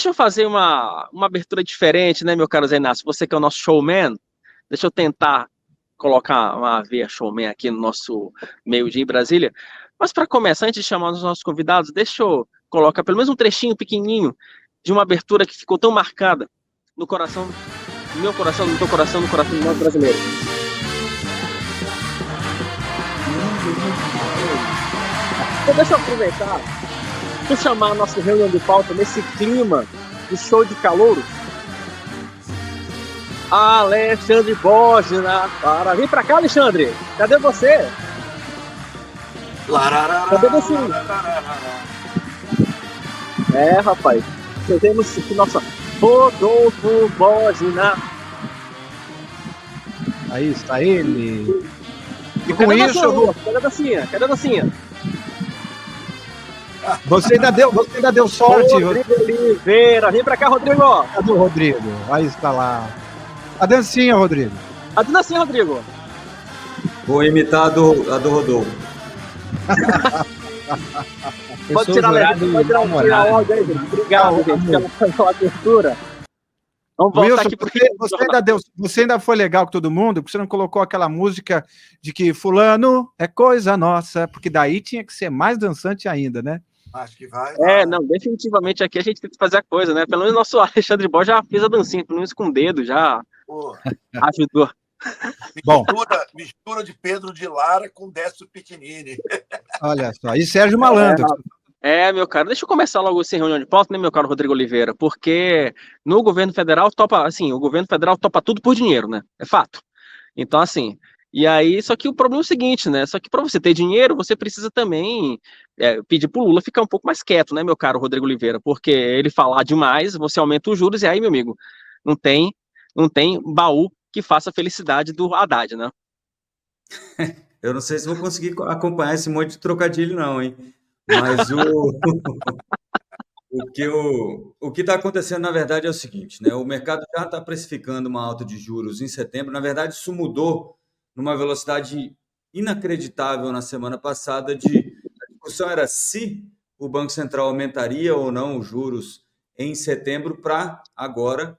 deixa eu fazer uma abertura diferente, né, meu caro Zé Inácio? Você que é o nosso showman, deixa eu tentar colocar uma veia showman aqui no nosso meio-dia em Brasília. Mas para começar, antes de chamar os nossos convidados, deixa eu colocar pelo menos um trechinho pequenininho de uma abertura que ficou tão marcada no coração, no meu coração, no teu coração, no coração do nosso brasileiro. Então deixa eu aproveitar e chamar a nossa reunião de pauta nesse clima de show de calouro. Alexandre Borges, para. Vem pra cá, Alexandre. Cadê você? Cadê você? Rapaz. Temos aqui nossa Rodolfo Borges. Aí está ele. E com isso, cadê a dancinha? Você ainda deu sorte. Rodrigo Oliveira. Vem pra cá, Rodrigo. Cadê o Rodrigo? Aí está lá. A dancinha, Rodrigo. A dancinha, Rodrigo. Vou imitar a do Rodolfo. Pode tirar a ordem aí, gente. Obrigado, gente, pela abertura. Vamos voltar Wilson, aqui porque você ainda foi legal com todo mundo, porque você não colocou aquela música de que fulano é coisa nossa, porque daí tinha que ser mais dançante ainda, né? Acho que vai. Não, definitivamente aqui a gente tem que fazer a coisa, né? Pelo menos nosso Alexandre Borges já fez a dancinha, pelo menos com o dedo, já ajudou. Mistura de Pedro de Lara com Décio Pitinini. Olha só, e Sérgio Malandro. Meu caro, deixa eu começar logo essa reunião de pauta, né, meu caro Rodrigo Oliveira, porque no governo federal o governo federal topa tudo por dinheiro, né? É fato. Então, assim, e aí, só que o problema é o seguinte, né? Só que para você ter dinheiro, você precisa também pedir pro Lula ficar um pouco mais quieto, né, meu caro Rodrigo Oliveira? Porque ele falar demais, você aumenta os juros, e aí, meu amigo, não tem baú que faça a felicidade do Haddad, né? Eu não sei se vou conseguir acompanhar esse monte de trocadilho, não, hein? Mas o que está acontecendo, na verdade, é o seguinte, né? O mercado já está precificando uma alta de juros em setembro. Na verdade, isso mudou numa velocidade inacreditável na semana passada. A discussão era se o Banco Central aumentaria ou não os juros em setembro, para agora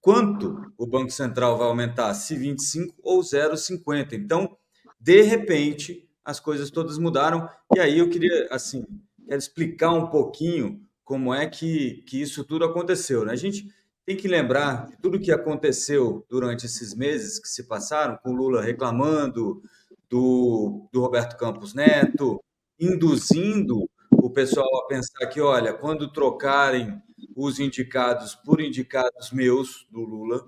quanto o Banco Central vai aumentar, se 25 ou 0,50. Então, de repente, as coisas todas mudaram. E aí eu queria, assim, quero explicar um pouquinho como é que isso tudo aconteceu, né? A gente tem que lembrar de tudo que aconteceu durante esses meses que se passaram, com o Lula reclamando do Roberto Campos Neto, induzindo o pessoal a pensar que, olha, quando trocarem os indicados por indicados meus do Lula,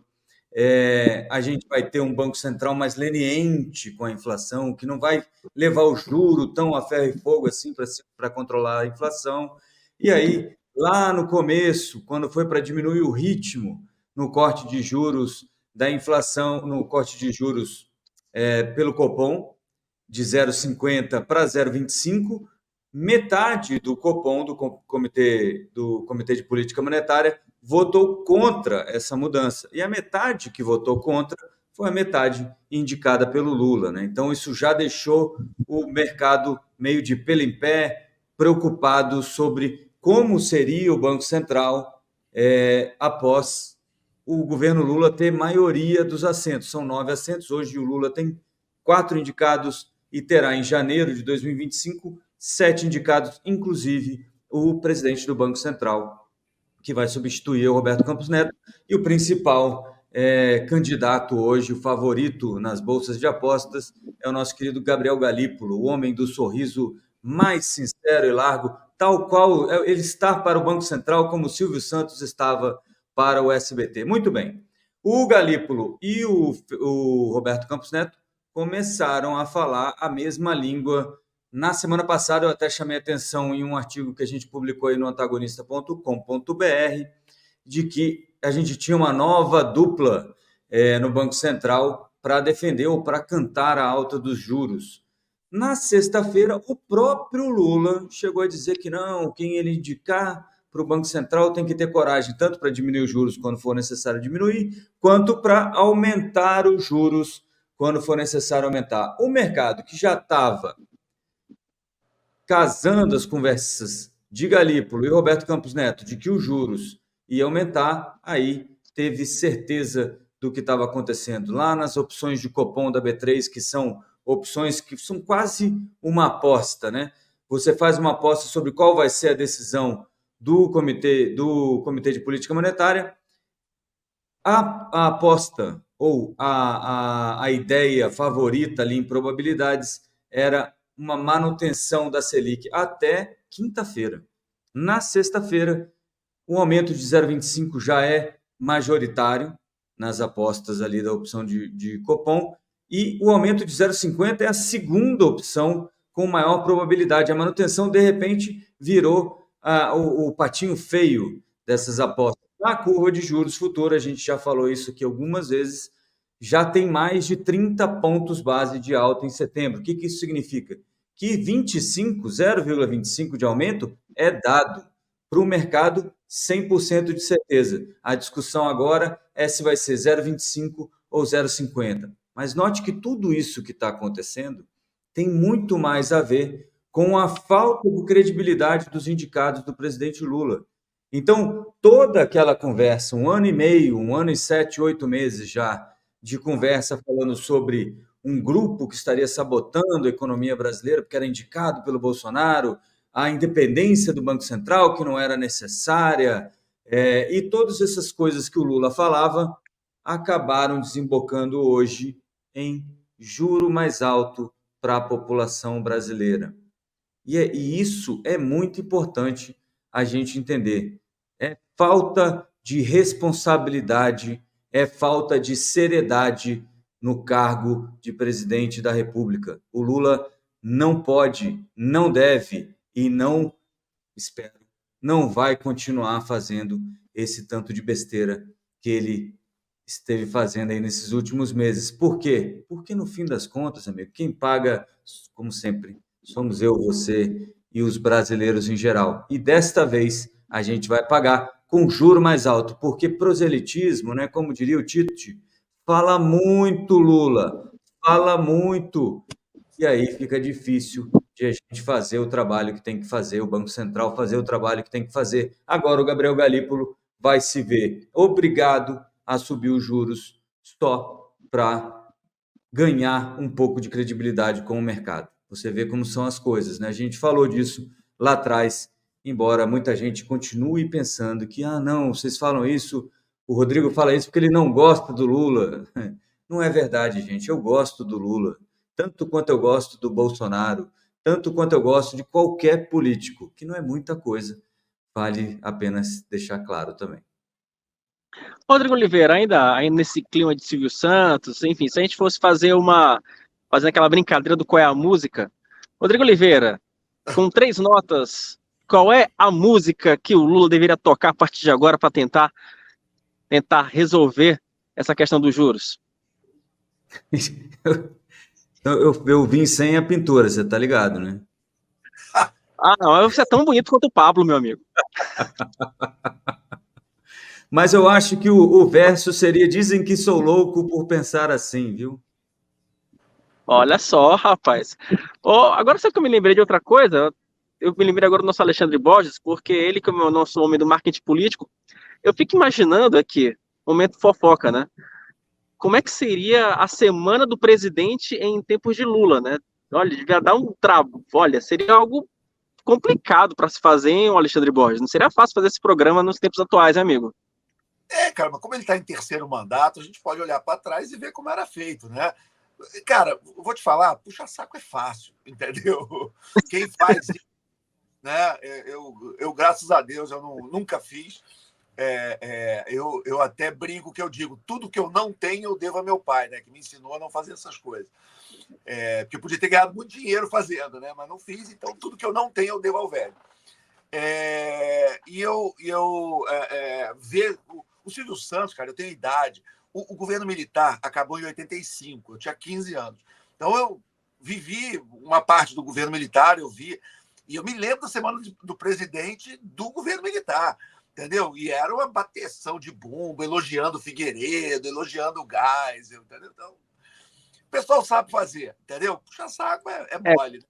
a gente vai ter um Banco Central mais leniente com a inflação, que não vai levar o juro tão a ferro e fogo assim para controlar a inflação. E aí, lá no começo, quando foi para diminuir o ritmo no corte de juros da inflação, no corte de juros pelo Copom, de 0,50 para 0,25, metade do Copom, do Comitê de Política Monetária, votou contra essa mudança. E a metade que votou contra foi a metade indicada pelo Lula, né? Então, isso já deixou o mercado meio de pelo em pé, preocupado sobre como seria o Banco Central após o governo Lula ter maioria dos assentos. São 9 assentos, hoje o Lula tem 4 indicados e terá em janeiro de 2025 7 indicados, inclusive o presidente do Banco Central, que vai substituir o Roberto Campos Neto, e o principal candidato hoje, o favorito nas bolsas de apostas, é o nosso querido Gabriel Galípolo, o homem do sorriso mais sincero e largo, tal qual ele está para o Banco Central, como o Silvio Santos estava para o SBT. Muito bem. O Galípolo e o Roberto Campos Neto começaram a falar a mesma língua. Na semana passada, eu até chamei atenção em um artigo que a gente publicou aí no antagonista.com.br, de que a gente tinha uma nova dupla no Banco Central para defender ou para cantar a alta dos juros. Na sexta-feira, o próprio Lula chegou a dizer que não, quem ele indicar para o Banco Central tem que ter coragem, tanto para diminuir os juros quando for necessário diminuir, quanto para aumentar os juros quando for necessário aumentar. O mercado, que já estava casando as conversas de Galípolo e Roberto Campos Neto de que os juros ia aumentar, aí teve certeza do que estava acontecendo. Lá nas opções de Copom da B3, que são opções que são quase uma aposta, né? Você faz uma aposta sobre qual vai ser a decisão do Comitê de Política Monetária. A aposta ou a ideia favorita ali em probabilidades era uma manutenção da Selic até quinta-feira. Na sexta-feira, o aumento de 0,25 já é majoritário nas apostas ali da opção de Copom, e o aumento de 0,50 é a segunda opção com maior probabilidade. A manutenção, de repente, virou o patinho feio dessas apostas. Na curva de juros futura, a gente já falou isso aqui algumas vezes, já tem mais de 30 pontos base de alta em setembro. O que isso significa? Que 0,25 de aumento é dado para o mercado 100% de certeza. A discussão agora é se vai ser 0,25 ou 0,50. Mas note que tudo isso que está acontecendo tem muito mais a ver com a falta de credibilidade dos indicados do presidente Lula. Então, toda aquela conversa, 1 ano e meio, 1 ano e 7, 8 meses já, de conversa falando sobre um grupo que estaria sabotando a economia brasileira, porque era indicado pelo Bolsonaro, a independência do Banco Central, que não era necessária, e todas essas coisas que o Lula falava acabaram desembocando hoje em juro mais alto para a população brasileira. E isso é muito importante a gente entender. É falta de responsabilidade, é falta de seriedade no cargo de presidente da República. O Lula não pode, não deve e não, espero, não vai continuar fazendo esse tanto de besteira que ele esteve fazendo aí nesses últimos meses. Por quê? Porque no fim das contas, amigo, quem paga, como sempre, somos eu, você e os brasileiros em geral. E desta vez a gente vai pagar com juro mais alto, porque proselitismo, né, como diria o Tite, fala muito, Lula, fala muito. E aí fica difícil de a gente fazer o trabalho que tem que fazer, o Banco Central fazer o trabalho que tem que fazer. Agora o Gabriel Galípolo vai se ver obrigado a subir os juros só para ganhar um pouco de credibilidade com o mercado. Você vê como são as coisas, né? A gente falou disso lá atrás, embora muita gente continue pensando que, não, vocês falam isso, o Rodrigo fala isso porque ele não gosta do Lula. Não é verdade, gente. Eu gosto do Lula, tanto quanto eu gosto do Bolsonaro, tanto quanto eu gosto de qualquer político, que não é muita coisa. Vale a pena deixar claro também. Rodrigo Oliveira, ainda nesse clima de Silvio Santos, enfim, se a gente fosse fazendo aquela brincadeira do qual é a música, Rodrigo Oliveira, com 3 notas, qual é a música que o Lula deveria tocar a partir de agora para tentar resolver essa questão dos juros? Eu vim sem a pintura, você tá ligado, né? Não, você é tão bonito quanto o Pablo, meu amigo. Mas eu acho que o verso seria: dizem que sou louco por pensar assim, viu? Olha só, rapaz. Agora sabe que eu me lembrei de outra coisa? Eu me lembrei agora do nosso Alexandre Borges, porque ele, como é o nosso homem do marketing político, eu fico imaginando aqui, momento fofoca, né? Como é que seria a semana do presidente em tempos de Lula, né? Olha, devia dar um trabo. Olha, seria algo complicado para se fazer, hein, Alexandre Borges? Não seria fácil fazer esse programa nos tempos atuais, hein, amigo? Cara, mas como ele está em terceiro mandato, a gente pode olhar para trás e ver como era feito, né? Cara, eu vou te falar, puxa saco é fácil, entendeu? Quem faz isso, né? Eu graças a Deus, eu nunca fiz. Eu até brinco que eu digo, tudo que eu não tenho eu devo a meu pai, né? Que me ensinou a não fazer essas coisas. Porque eu podia ter ganhado muito dinheiro fazendo, né? Mas não fiz, então tudo que eu não tenho eu devo ao velho. Ver o Silvio Santos, cara, eu tenho idade. O governo militar acabou em 85, eu tinha 15 anos. Então eu vivi uma parte do governo militar, e eu me lembro da semana do presidente do governo militar, entendeu? E era uma bateção de bumbo, elogiando o Figueiredo, elogiando o Geisel, entendeu? Então, o pessoal sabe fazer, entendeu? Puxa saco é mole.